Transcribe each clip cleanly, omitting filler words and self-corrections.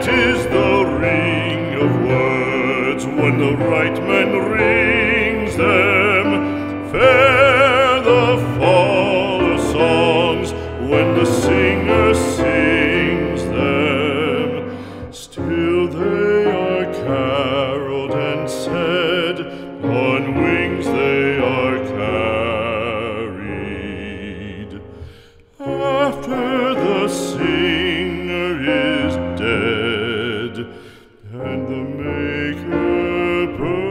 Sweet is the ring of words when the right man rings them. Fair the fall of songs when the singer sings them. Still they are caroled and said, on wings they are carried. After the singer is dead and the maker buried,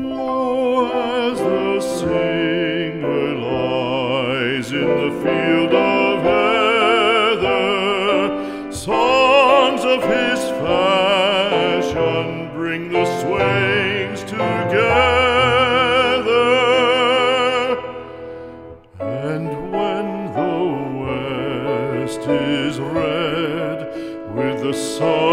lo, as the singer lies in the field of heather, songs of his fashion bring the swains together. And when the west is red with the sun